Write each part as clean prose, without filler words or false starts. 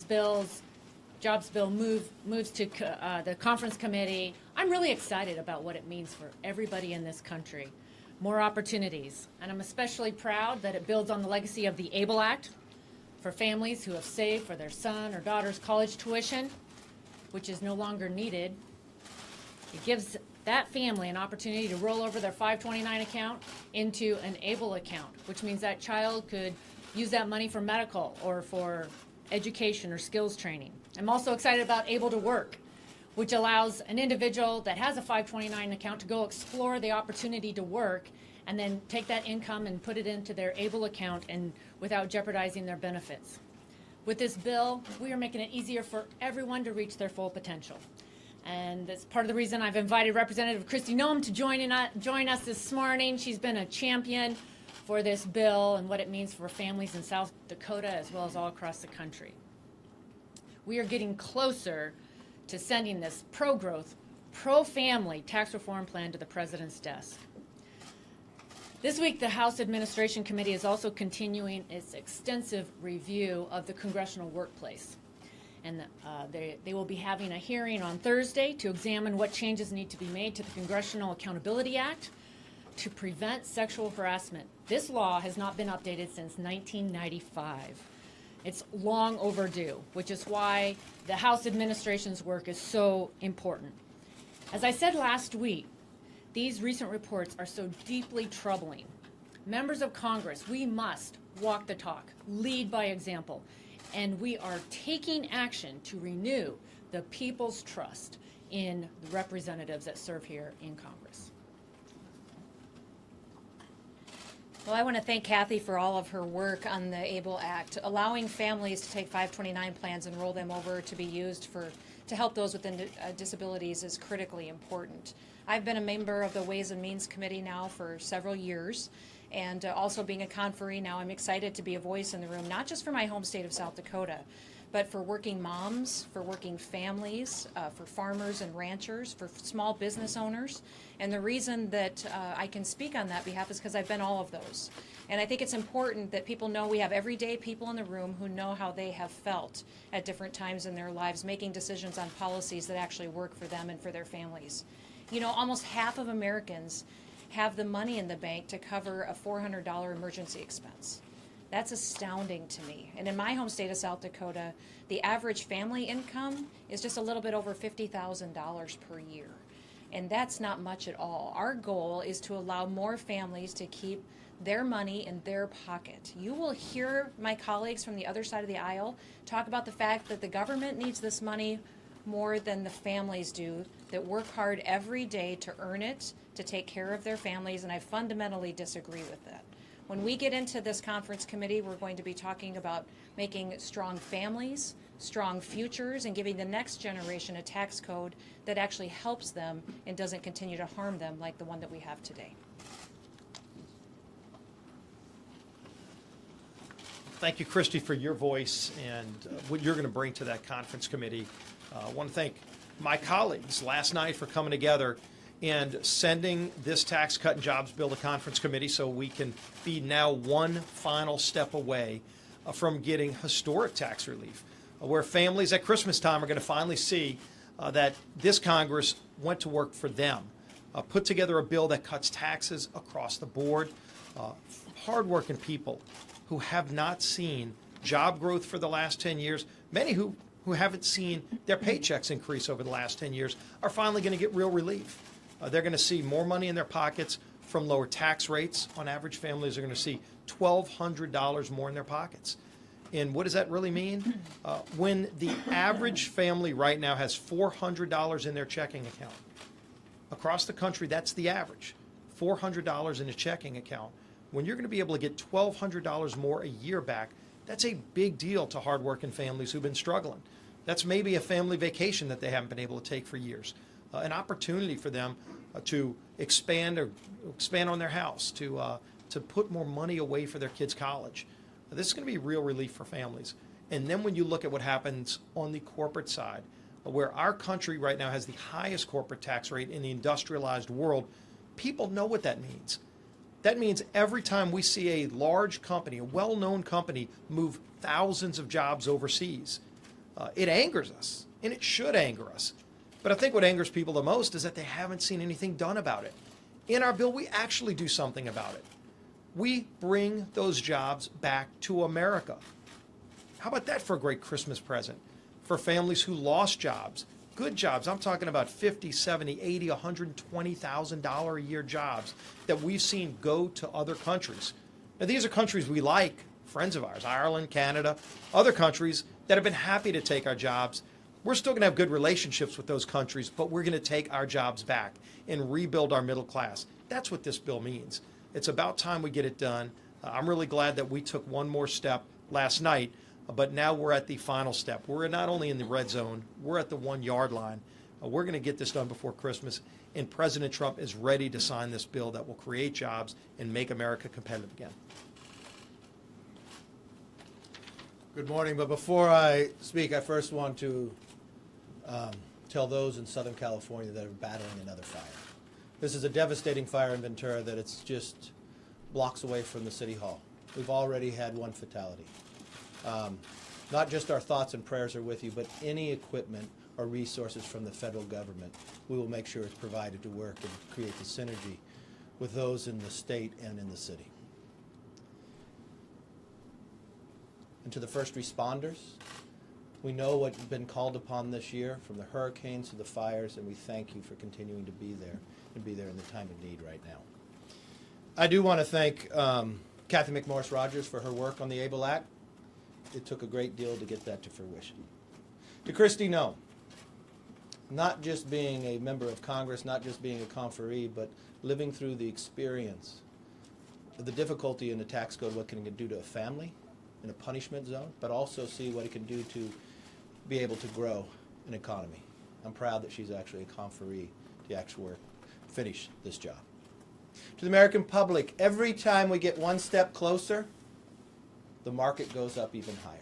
jobs bill moves to the conference committee, I'm really excited about what it means for everybody in this country. More opportunities. And I'm especially proud that it builds on the legacy of the ABLE Act for families who have saved for their son or daughter's college tuition, which is no longer needed. It gives that family an opportunity to roll over their 529 account into an ABLE account, which means that child could use that money for medical or for education or skills training. I'm also excited about Able to Work, which allows an individual that has a 529 account to go explore the opportunity to work and then take that income and put it into their ABLE account and without jeopardizing their benefits. With this bill, we are making it easier for everyone to reach their full potential. And that's part of the reason I've invited Representative Kristi Noem to join us this morning. She's been a champion for this bill and what it means for families in South Dakota as well as all across the country. We are getting closer to sending this pro-growth, pro-family tax reform plan to the President's desk. This week, the House Administration Committee is also continuing its extensive review of the congressional workplace. And they will be having a hearing on Thursday to examine what changes need to be made to the Congressional Accountability Act to prevent sexual harassment. This law has not been updated since 1995. It's long overdue, which is why the House administration's work is so important. As I said last week, these recent reports are so deeply troubling. Members of Congress, we must walk the talk, lead by example, and we are taking action to renew the people's trust in the representatives that serve here in Congress. Well, I want to thank Kathy for all of her work on the ABLE Act. Allowing families to take 529 plans and roll them over to be used to help those with disabilities is critically important. I've been a member of the Ways and Means Committee now for several years, and also being a conferee now, I'm excited to be a voice in the room, not just for my home state of South Dakota, but for working moms, for working families, for farmers and ranchers, for small business owners. And the reason that I can speak on that behalf is because I've been all of those. And I think it's important that people know we have everyday people in the room who know how they have felt at different times in their lives, making decisions on policies that actually work for them and for their families. You know, almost half of Americans have the money in the bank to cover a $400 emergency expense. That's astounding to me. And in my home state of South Dakota, the average family income is just a little bit over $50,000 per year. And that's not much at all. Our goal is to allow more families to keep their money in their pocket. You will hear my colleagues from the other side of the aisle talk about the fact that the government needs this money more than the families do that work hard every day to earn it, to take care of their families, and I fundamentally disagree with that. When we get into this conference committee, we're going to be talking about making strong families, strong futures, and giving the next generation a tax code that actually helps them and doesn't continue to harm them like the one that we have today. Thank you, Kristi, for your voice and what you're going to bring to that conference committee. I want to thank my colleagues last night for coming together and sending this tax cut and jobs bill to conference committee so we can be now one final step away from getting historic tax relief, where families at Christmas time are going to finally see that this Congress went to work for them, put together a bill that cuts taxes across the board. Hardworking people who have not seen job growth for the last 10 years, many who haven't seen their paychecks increase over the last 10 years, are finally going to get real relief. They're going to see more money in their pockets from lower tax rates. On average, families are going to see $1,200 more in their pockets. And what does that really mean? When the average family right now has $400 in their checking account, across the country, that's the average, $400 in a checking account. When you're going to be able to get $1,200 more a year back, that's a big deal to hardworking families who've been struggling. That's maybe a family vacation that they haven't been able to take for years. An opportunity for them to expand on their house, to put more money away for their kids' college. This is going to be real relief for families. And then when you look at what happens on the corporate side, where our country right now has the highest corporate tax rate in the industrialized world, people know what that means. That means every time we see a large company, a well-known company, move thousands of jobs overseas, It angers us, and it should anger us. But I think what angers people the most is that they haven't seen anything done about it. In our bill, we actually do something about it. We bring those jobs back to America. How about that for a great Christmas present? For families who lost jobs, good jobs. I'm talking about $50, $70, $80, $120,000 a year jobs that we've seen go to other countries. Now, these are countries we like, friends of ours, Ireland, Canada, other countries that have been happy to take our jobs. We're still going to have good relationships with those countries, but we're going to take our jobs back and rebuild our middle class. That's what this bill means. It's about time we get it done. I'm really glad that we took one more step last night, but now we're at the final step. We're not only in the red zone, we're at the 1 yard line. We're going to get this done before Christmas, and President Trump is ready to sign this bill that will create jobs and make America competitive again. Good morning, but before I speak, I first want to tell those in Southern California that are battling another fire. This is a devastating fire in Ventura that it's just blocks away from the City Hall. We've already had one fatality. Not just our thoughts and prayers are with you, but any equipment or resources from the federal government, we will make sure it's provided to work and create the synergy with those in the state and in the city. And to the first responders, we know what's been called upon this year, from the hurricanes to the fires, and we thank you for continuing to be there and be there in the time of need right now. I do want to thank Kathy McMorris Rogers for her work on the ABLE Act. It took a great deal to get that to fruition. To Christy Noem, not just being a member of Congress, not just being a conferee, but living through the experience of the difficulty in the tax code, what can it do to a family in a punishment zone, but also see what it can do to be able to grow an economy. I'm proud that she's actually a conferee to actually finish this job. To the American public, every time we get one step closer, the market goes up even higher.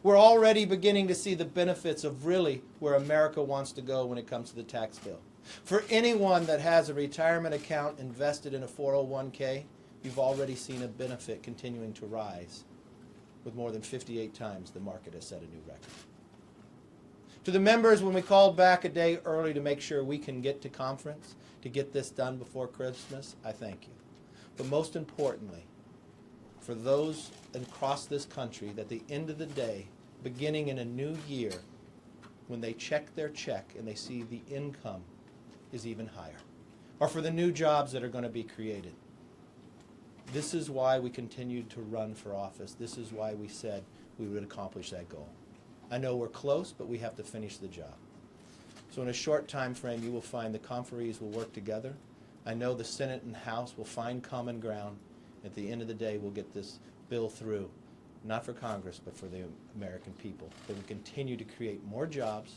We're already beginning to see the benefits of really where America wants to go when it comes to the tax bill. For anyone that has a retirement account invested in a 401k, you've already seen a benefit continuing to rise, with more than 58 times the market has set a new record. To the members, when we called back a day early to make sure we can get to conference, to get this done before Christmas, I thank you. But most importantly, for those across this country, that at the end of the day, beginning in a new year, when they check their check and they see the income is even higher, or for the new jobs that are going to be created. This is why we continued to run for office. This is why we said we would accomplish that goal. I know we're close, but we have to finish the job. So in a short time frame, you will find the conferees will work together. I know the Senate and House will find common ground. At the end of the day, we'll get this bill through, not for Congress, but for the American people. That we continue to create more jobs,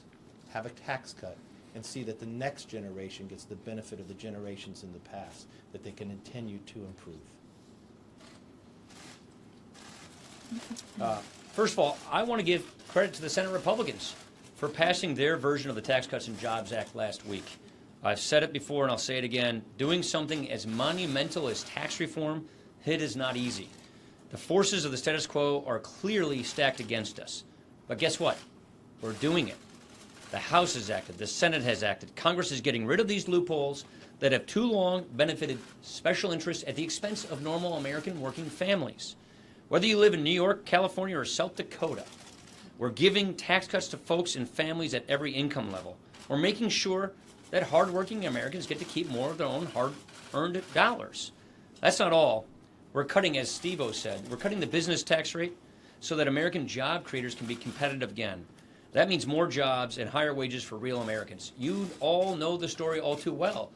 have a tax cut, and see that the next generation gets the benefit of the generations in the past, that they can continue to improve. First of all, I want to give credit to the Senate Republicans for passing their version of the Tax Cuts and Jobs Act last week. I've said it before and I'll say it again. Doing something as monumental as tax reform, it is not easy. The forces of the status quo are clearly stacked against us. But guess what? We're doing it. The House has acted. The Senate has acted. Congress is getting rid of these loopholes that have too long benefited special interests at the expense of normal American working families. Whether you live in New York, California, or South Dakota, we're giving tax cuts to folks and families at every income level. We're making sure that hardworking Americans get to keep more of their own hard-earned dollars. That's not all. We're cutting, as Steve-O said, we're cutting the business tax rate so that American job creators can be competitive again. That means more jobs and higher wages for real Americans. You all know the story all too well.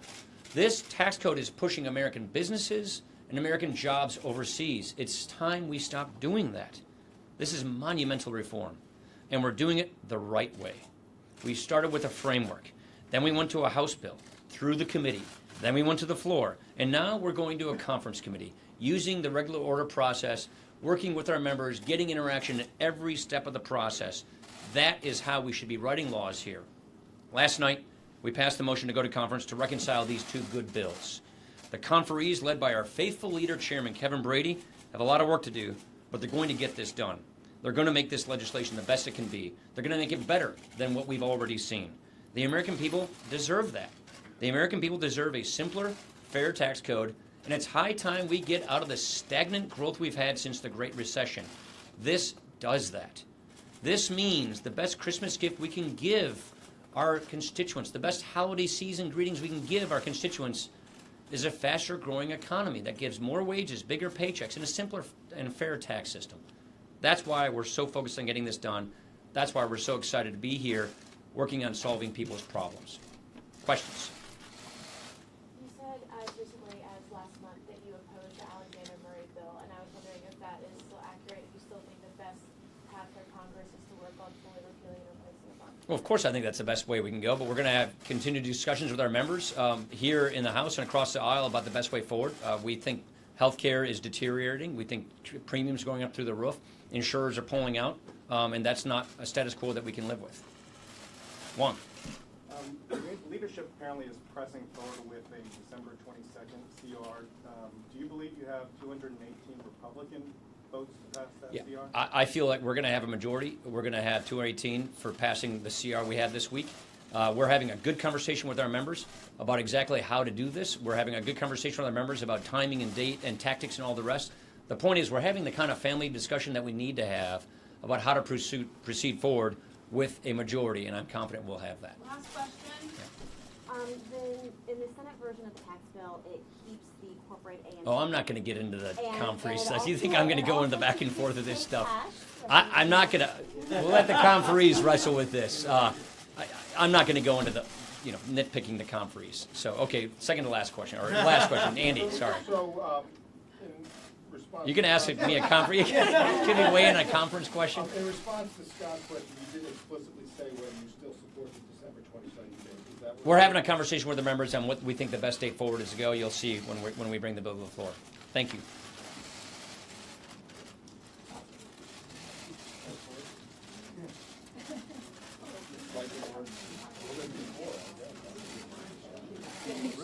This tax code is pushing American businesses and American jobs overseas. It's time we stop doing that. This is monumental reform, and we're doing it the right way. We started with a framework. Then we went to a House bill, through the committee. Then we went to the floor. And now we're going to a conference committee, using the regular order process, working with our members, getting interaction at every step of the process. That is how we should be writing laws here. Last night, we passed the motion to go to conference to reconcile these two good bills. The conferees, led by our faithful leader, Chairman Kevin Brady, have a lot of work to do, but they're going to get this done. They're going to make this legislation the best it can be. They're going to make it better than what we've already seen. The American people deserve that. The American people deserve a simpler, fair tax code, and it's high time we get out of the stagnant growth we've had since the Great Recession. This does that. This means the best Christmas gift we can give our constituents, the best holiday season greetings we can give our constituents, is a faster growing economy that gives more wages, bigger paychecks, and a simpler and fair tax system. That's why we're so focused on getting this done. That's why we're so excited to be here working on solving people's problems. Questions? You said as recently as last month that you opposed the Alexander Murray bill, and I was wondering if that is still accurate, if you still think the best path for Congress is to work on fully repealing and replacing the bond. Well, of course, I think that's the best way we can go, but we're going to have continued discussions with our members here in the House and across the aisle about the best way forward. We think health care is deteriorating. We think premiums going up through the roof. Insurers are pulling out, and that's not a status quo that we can live with. Juan. Leadership apparently is pressing forward with a December 22nd CR. Do you believe you have 218 Republican votes to pass that Yeah, CR? I feel like we're going to have a majority. We're going to have 218 for passing the CR we had this week. We're having a good conversation with our members about exactly how to do this. We're having a good conversation with our members about timing and date and tactics and all the rest. The point is we're having the kind of family discussion that we need to have about how to proceed forward with a majority, and I'm confident we'll have that. Last question. In the Senate version of the tax bill, it keeps the corporate A&T. Oh, I'm not going to get into the And conferees. it You think also- I'm going to go it into the also back and forth of this keeps stuff? cash. I'm not going to. We'll let the conferees wrestle with this. I'm not going to go into the, nitpicking the conferees. So, okay, second to last question, or last question. Andy, sorry. So, in response... You can ask me a conference. Can we weigh in on a conference question? In response to Scott's question, you did explicitly say whether you still support the December 22nd date. Is that what We're having a conversation with the members on what we think the best date forward is to go. You'll see when we bring the bill to the floor. Thank you. like it was a little bit before, I guess?